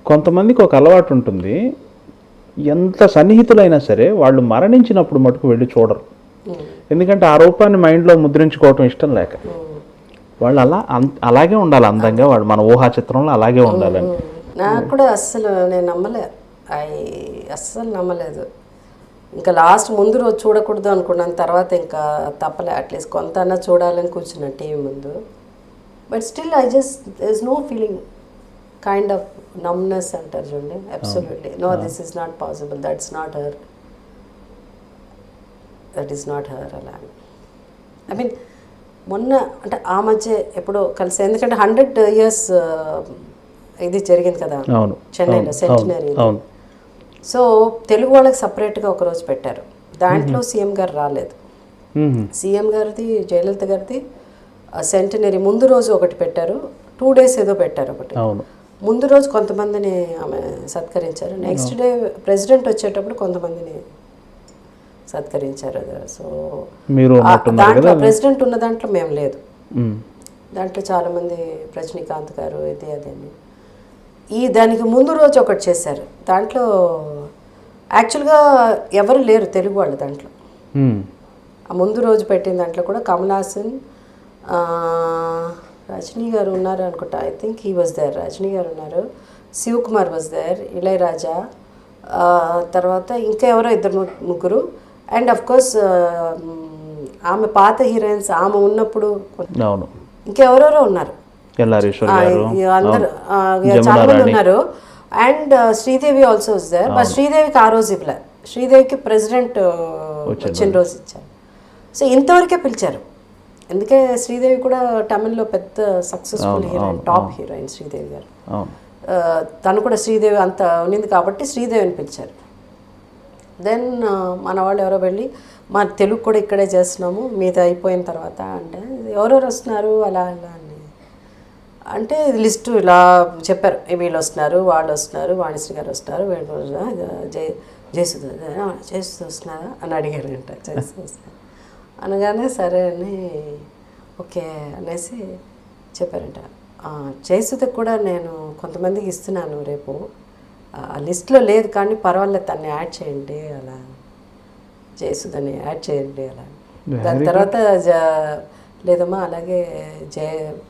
కొంతమందికి ఒక అలవాటు ఉంటుంది, ఎంత సన్నిహితులైనా సరే వాళ్ళు మరణించినప్పుడు మటుకు వెళ్ళి చూడరు. ఎందుకంటే ఆ రూపాన్ని మైండ్లో ముద్రించుకోవటం ఇష్టం లేక. వాళ్ళు అలాగే ఉండాలి అందంగా, వాళ్ళు మన ఊహా చిత్రంలో అలాగే ఉండాలని. నాకు కూడా నేను అస్సలు నమ్మలేదు. ఇంకా లాస్ట్ ముందు రోజు చూడకూడదు అనుకున్నాను, తర్వాత ఇంకా తప్పలే, అట్లీస్ట్ కొంత అన్నా చూడాలని కూర్చున్నా టీవీ ముందు. But still there is no feeling, kind of numbness అంటారు చూడండి. Absolutely no, this is not possible, that's not her, that is not her అలా. ఐ మీన్ మొన్న అంటే ఆ మధ్య ఎప్పుడో కలిసి, ఎందుకంటే 100 years ఇది జరిగింది కదా చెన్నైలో, సెంటినరీ. సో తెలుగు వాళ్ళకి సపరేట్గా ఒకరోజు పెట్టారు, దాంట్లో సీఎం గారు రాలేదు. సీఎం గారిది, జయలలిత గారిది సెంటినరీ ముందు రోజు ఒకటి పెట్టారు, 2 days ఏదో పెట్టారు ఒకటి. ముందు రోజు కొంతమందిని ఆమె సత్కరించారు, నెక్స్ట్ డే ప్రెసిడెంట్ వచ్చేటప్పుడు కొంతమందిని సత్కరించారు. సో దాంట్లో ప్రెసిడెంట్ ఉన్న దాంట్లో మేము లేదు, దాంట్లో చాలామంది, రజనీకాంత్ గారు ఇది అదని. దానికి ముందు రోజు ఒకటి చేశారు, దాంట్లో యాక్చువల్గా ఎవరు లేరు తెలుగు వాళ్ళు దాంట్లో. ఆ ముందు రోజు పెట్టిన దాంట్లో కూడా కమల్ హాసన్, రజనీ గారు ఉన్నారు అనుకుంటా, I think he was there, Rajini గారు ఉన్నారు, శివకుమార్ వాజ్ దేర్, ఇళయరాజా, తర్వాత ఇంకా ఎవరో 2-3, అండ్ అఫ్ కోర్స్ ఆమె పాత హీరోయిన్స్ ఆమె ఉన్నప్పుడు ఇంకెవరెవరో ఉన్నారు, అందరు చాలా మంది ఉన్నారు. And Sridevi also was there, but శ్రీదేవికి ఆ రోజు ఇవ్వలే, శ్రీదేవికి ప్రెసిడెంట్ వచ్చిన రోజు ఇచ్చారు. సో ఇంతవరకే పిలిచారు, ఎందుకే శ్రీదేవి కూడా తమిళ్లో పెద్ద successful heroine, top heroine Sridevi గారు. తను కూడా శ్రీదేవి అంత ఉన్నింది కాబట్టి శ్రీదేవిని పిలిచారు. దెన్ మన వాళ్ళు ఎవరో వెళ్ళి, మా తెలుగు కూడా ఇక్కడే చేస్తున్నాము, మీది అయిపోయిన తర్వాత అంటే ఎవరెవరు వస్తున్నారు అలా అలా అని అంటే లిస్టు ఇలా చెప్పారు, వీళ్ళు వస్తున్నారు, వాళ్ళు వస్తున్నారు, వాణిశ్రీ గారు వస్తున్నారు, జయసుధ వస్తున్నారా అని అడిగారంట. జయసుధ వస్తున్నారు అనగానే సరే అని ఓకే అనేసి చెప్పారంట. జయసుధకు కూడా నేను కొంతమందికి ఇస్తున్నాను రేపు, ఆ లిస్ట్లో లేదు కానీ పర్వాలేదు, తన్ని యాడ్ చేయండి అలా, జయసుధని యాడ్ చేయండి అలా. దాని తర్వాత లేదమ్మా అలాగే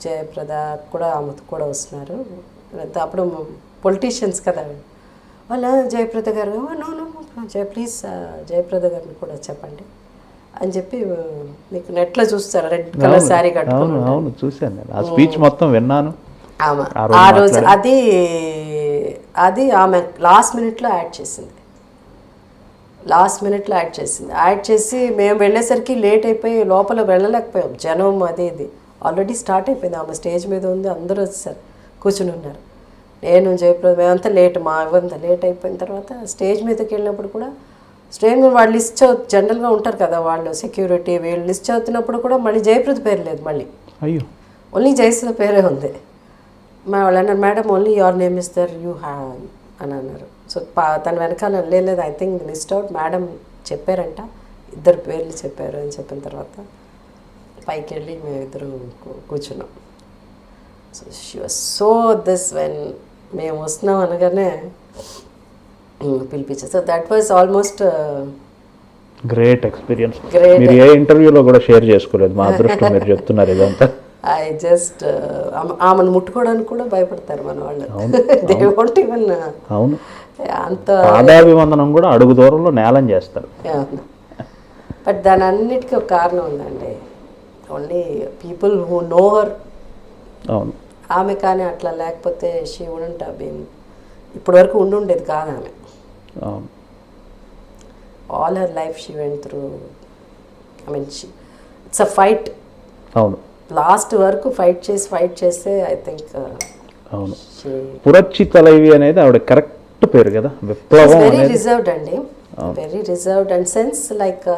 జయప్రద కూడా, ఆమెకు కూడా వస్తున్నారు. అప్పుడు పొలిటీషియన్స్ కదా వాళ్ళ, జయప్రద గారు ప్లీజ్ జయప్రద గారిని కూడా చెప్పండి అని చెప్పి, మీకు నెట్లో చూస్తారు రెడ్ కలర్ శారీ కట్టుకుని, చూసాను ఆ స్పీచ్ మొత్తం విన్నాను. ఆ రోజు అది ఆమె లాస్ట్ మినిట్లో యాడ్ చేసింది, యాడ్ చేసి మేము వెళ్ళేసరికి లేట్ అయిపోయి లోపల వెళ్ళలేకపోయాం, జనం అది ఇది ఆల్రెడీ స్టార్ట్ అయిపోయింది, ఆమె స్టేజ్ మీద ఉంది, అందరూ వచ్చేసారు, కూర్చుని ఉన్నారు. నేను జయప్రద మేమంతా లేట్, మా ఇవంతా లేట్ అయిపోయిన తర్వాత స్టేజ్ మీదకి వెళ్ళినప్పుడు కూడా స్టేజ్ మీద వాళ్ళు లిస్ట్ జనరల్గా ఉంటారు కదా వాళ్ళు, సెక్యూరిటీ వీళ్ళు లిస్ట్ చదువుతున్నప్పుడు కూడా మళ్ళీ జయప్రద పేరు లేదు, మళ్ళీ ఓన్లీ జయసుధ పేరే ఉంది. వాళ్ళు అన్నారు, madam only your name is there, you have అని అన్నారు. సో తన వెనకాల లేదు, I think list out madam చెప్పారంట, 2 పేర్లు చెప్పారు అని చెప్పిన తర్వాత పైకి వెళ్ళి మేము ఇద్దరు కూర్చున్నాం. So she was so this when మేము వస్తున్నాం అనగానే పిలిపించారు. So that was almost great experience. మీరు ఏ ఇంటర్వ్యూలో కూడా షేర్ చేసుకోలేదు, మా అదృష్టం మీరు చెప్తున్నారు ఇదంతా. ఐ జస్ట్ ఆమెను ముట్టుకోవడానికి కూడా భయపడతారు మన వాళ్ళు, దే వోంట్ ఈవెన్. అవును, అంత పాదాభివందనం కూడా అడుగు దూరంలో నేలం చేస్తారు. బట్ దాని అన్నిటికీ ఒక కారణం ఉందండి, only people who know her. అవును, ఆమె కానీ అట్లా లేకపోతే షీ వుడెంట్ హావ్ బీన్, ఇప్పటి వరకు ఉండేది కాదు ఆమె. All her life she went through, I mean it's a fight. అవును, లాస్ట్ వరకు ఫైట్ చేస్తే ఐ థింక్. అవును, పురచ్చి తలైవి అనేది ఆవిడ కరెక్ట్ పేరు కదా, విప్లవం. వెరీ రిజర్వ్డ్ అండి, very reserved and sense like,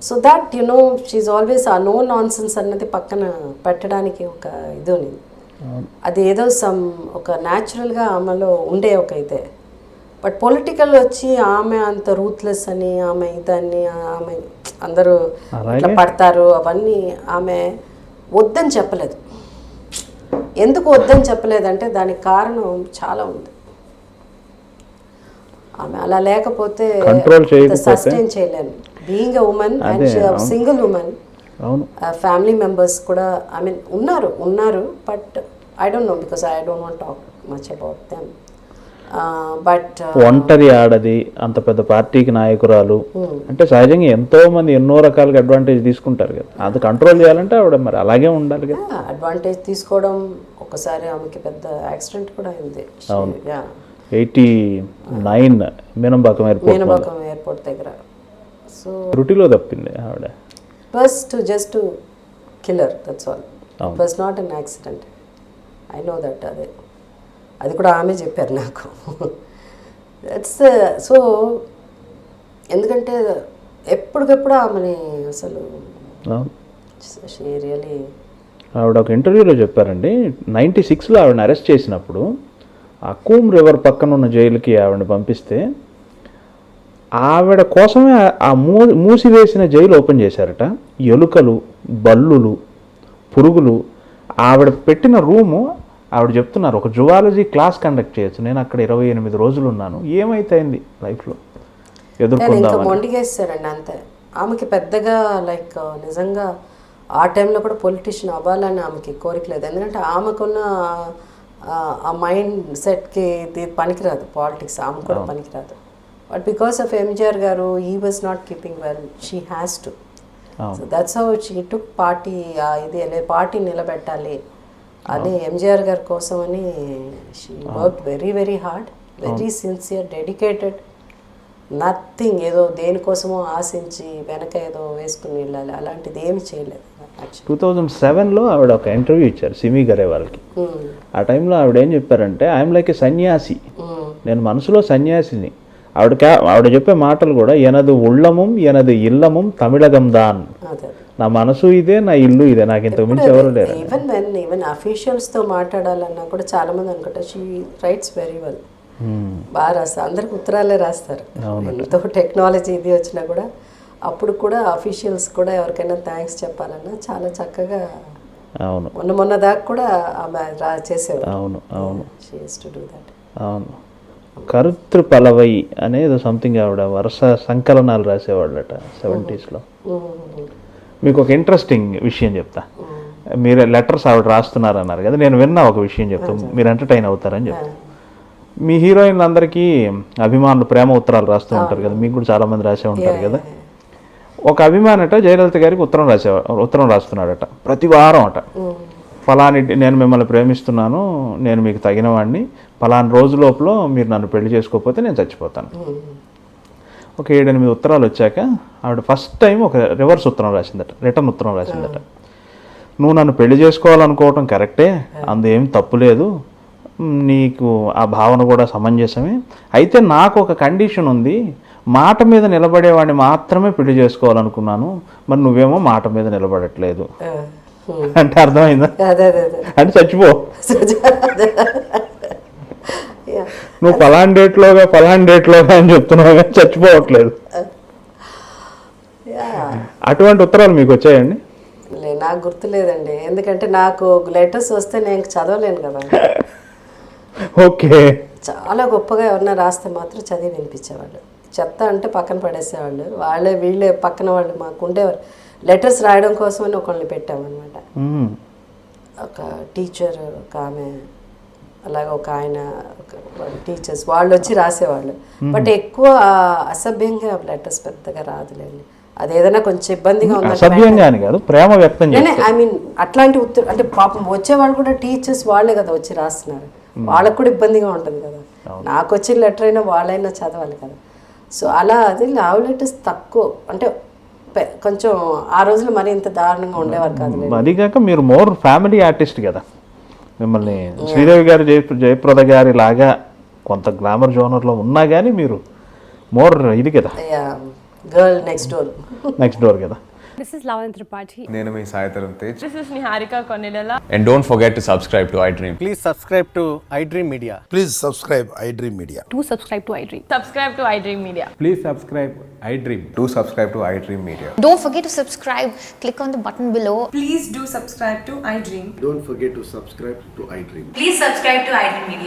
so that you know she always a no nonsense అన్నది పక్కన పెట్టడానికి ఒక ఇది ఉంది. అది ఏదో ఒక న్యాచురల్గా ఆమెలో ఉండే ఒక ఇదే. బట్ పొలిటికల్ వచ్చి ఆమె అంత రూత్లెస్ అని ఆమె ఇదని ఆమె అందరూ ఇట్లా పడతారు అవన్నీ ఆమె వద్దని చెప్పలేదు. ఎందుకు వద్దని చెప్పలేదంటే దానికి కారణం చాలా ఉంది. ఆమె అలా లేకపోతే సస్టైన్ చేయలేను. Being a women and single women, family members కూడా ఐ మీన్ ఉన్నారు but I don't know because I don't want talk much about them. But ఒంటరి ఆడది, అంత పెద్ద పార్టీకి నాయకురాలు అంటే సహజంగా ఎంతో మంది ఎన్నో రకాలుగా అడ్వాంటేజ్ తీసుకుంటారు కదా, అది కంట్రోల్ చేయాలంటే ఆవిడ మరి అలాగే ఉండాలి కదా. అడ్వాంటేజ్ తీసుకోవడం, ఒకసారి ఆమెకి పెద్ద యాక్సిడెంట్ కూడా అయింది. 89 మీనంబాకం ఎయిర్పోర్ట్ దగ్గర. సో త్రుటిలో తప్పింది ఆవిడ. Just to killer, that's all. It was not an accident. I know that. అది కూడా ఆమె చెప్పారు నాకు. దట్స్ సో ఎందుకంటే ఎప్పటికెప్పుడు ఆమెని అసలు రియలీ ఆవిడ ఒక ఇంటర్వ్యూలో చెప్పారండి, 96లో ఆవిడని అరెస్ట్ చేసినప్పుడు ఆ కూమ్ రివర్ పక్కన ఉన్న జైలుకి ఆవిడని పంపిస్తే ఆవిడ కోసమే ఆ మూసివేసిన జైలు ఓపెన్ చేశారట. ఎలుకలు, బల్లులు, పురుగులు, ఆవిడ పెట్టిన రూము ఆవిడ చెప్తున్నారు ఒక జువాలజీ క్లాస్ కండక్ట్ చేయొచ్చు. నేను అక్కడ 28 రోజులు ఉన్నాను, ఏమైతేంది లైఫ్లో ఎదుర్కొందామని. మొండిగేస్తారండి అంతే. ఆమెకి పెద్దగా లైక్ నిజంగా ఆ టైంలో కూడా పొలిటీషియన్ అవ్వాలని ఆమెకి కోరిక లేదు. ఎందుకంటే ఆమెకున్న ఆ మైండ్ సెట్కి ఇది పనికిరాదు, పాలిటిక్స్ ఆమె కూడా పనికిరాదు. బట్ బికాస్ ఆఫ్ ఎంజిఆర్ గారు, he was not keeping well, she has to. So that's how she took party. ఇది పార్టీ నిలబెట్టాలి అని ఎంజిఆర్ గారి కోసం అని she work very very hard, very sincere, dedicated. Nothing ఏదో దేనికోసమో ఆశించి వెనక ఏదో వేసుకుని వెళ్ళాలి అలాంటిది ఏమి చేయలేదు. 2007లో ఆవిడ ఒక ఇంటర్వ్యూ ఇచ్చారు సిమి గరేవాల్కి. ఆ టైంలో ఆవిడ ఏం చెప్పారంటే, ఐఎమ్ లైక్ ఏ సన్యాసి, నేను మనసులో సన్యాసిని. ఆవిడ చెప్పే మాటలు కూడా ఎనదు ఉళ్ళముం ఎనదు ఇల్లముం తమిళగం దాన్, నా మనసు ఇదే, నా ఇల్లు ఇదే, నాకు ఇంతకు మించి ఎవరు లేరు. ఈవెన్ అఫీషియల్స్తో మాట్లాడాలన్నా కూడా చాలా మంది అనుకుంటారు షీ రైట్స్ వెరీ వెల్, బాగా రాస్తారు. అందరికి ఉత్తరాలే రాస్తారు. ఎంతో టెక్నాలజీ ఇది వచ్చినా కూడా అప్పుడు కూడా అఫీషియల్స్ కూడా ఎవరికైనా థ్యాంక్స్ చెప్పాలన్నా చాలా చక్కగా. అవును, మొన్న దాకా కూడా ఆమె చేసేవారు. అవును అవును, she used to do that. అవును. కరుత్రు పలవై అనేది సంథింగ్ ఆవిడ వరుస సంకలనాలు రాసేవాళ్ళట 70sలో. మీకు ఒక ఇంట్రెస్టింగ్ విషయం చెప్తా. మీరు లెటర్స్ ఆవిడ రాస్తున్నారన్నారు కదా, నేను విన్నా ఒక విషయం చెప్తాను, మీరు ఎంటర్టైన్ అవుతారని చెప్తాను. మీ హీరోయిన్లు అందరికీ అభిమానులు ప్రేమ ఉత్తరాలు రాస్తూ ఉంటారు కదా, మీకు కూడా చాలామంది రాసే ఉంటారు కదా. ఒక అభిమానట జయలలిత గారికి ఉత్తరం రాస్తున్నాడట ప్రతి వారం అట. ఫలాని నేను మిమ్మల్ని ప్రేమిస్తున్నాను, నేను మీకు తగిన వాడిని, ఫలాని రోజు లోపల మీరు నన్ను పెళ్లి చేసుకోకపోతే నేను చచ్చిపోతాను. ఒక 7-8 ఉత్తరాలు వచ్చాక ఆవిడ ఫస్ట్ టైం ఒక రివర్స్ ఉత్తరం రాసిందట, రిటర్న్ ఉత్తరం రాసిందట. నువ్వు నన్ను పెళ్లి చేసుకోవాలనుకోవటం కరెక్టే, అందుకేం తప్పు లేదు, నీకు ఆ భావన కూడా సమంజసమే, అయితే నాకు ఒక కండిషన్ ఉంది, మాట మీద నిలబడేవాడిని మాత్రమే పెళ్లి చేసుకోవాలనుకున్నాను, మరి నువ్వేమో మాట మీద నిలబడట్లేదు అంటే అర్థమైందా? అంటే చచ్చిపో, నువ్వు ఫలాన్ డేట్లోగా అని చెప్తున్నావు కానీ చచ్చిపోవట్లేదు. అటువంటి ఉత్తరాలు మీకు వచ్చాయండి? నాకు గుర్తులేదండి, ఎందుకంటే నాకు లెటర్స్ వస్తే నేను చదవలేను కదా. ఓకే. చాలా గొప్పగా ఎవరన్నా రాస్తే మాత్రం చదివి వినిపించేవాళ్ళు, చెత్త అంటే పక్కన పడేసేవాళ్ళు. వీళ్ళే పక్కన వాళ్ళు మాకు ఉండేవారు. లెటర్స్ రాయడం కోసం అని ఒకళ్ళని పెట్టామన్నమాట. ఒక టీచర్, ఒక ఆమె, అలాగే ఒక ఆయన, టీచర్స్ వాళ్ళు వచ్చి రాసేవాళ్ళు. బట్ ఎక్కువ అసభ్యంగా లెటర్స్ పెద్దగా రాదులేండి. అదేదైనా కొంచెం ఇబ్బందిగా ఉంది, ప్రేమ వ్యక్తం ఐ మీన్ అట్లాంటి అంటే పాపం వచ్చేవాళ్ళు కూడా టీచర్స్ వాళ్ళే కదా వచ్చి రాస్తున్నారు, వాళ్ళకు కూడా ఇబ్బందిగా ఉంటుంది కదా. నాకు వచ్చిన లెటర్ అయినా వాళ్ళైనా చదవాలి కదా. సో అలా అది లవ్ లెటర్స్ తక్కువ, అంటే కొంచెం ఆ రోజులు మరి ఇంత దారుణంగా ఉండేవారు కాదు. అది కాక మీరు మోర్ ఫ్యామిలీ ఆర్టిస్ట్ కదా, మిమ్మల్ని శ్రీదేవి గారు జయప్రద గారి లాగా కొంత గ్లామర్ జోనర్లో ఉన్నా కానీ మీరు మోర్ ఇది కదా, గర్ల్ నెక్స్ట్ డోర్ కదా. This is Lavan Tripathi. నేను మీ Sai Dharam Tej. This is Niharika Konilala. And don't forget to subscribe to iDream. Please subscribe to iDream Media. Please subscribe iDream Media. Do subscribe to iDream. Subscribe to iDream Media. Please subscribe iDream. Do subscribe to iDream Media. Don't forget to subscribe. Click on the button below. Please do subscribe to iDream. Don't forget to subscribe to iDream. Please subscribe to iDream Media.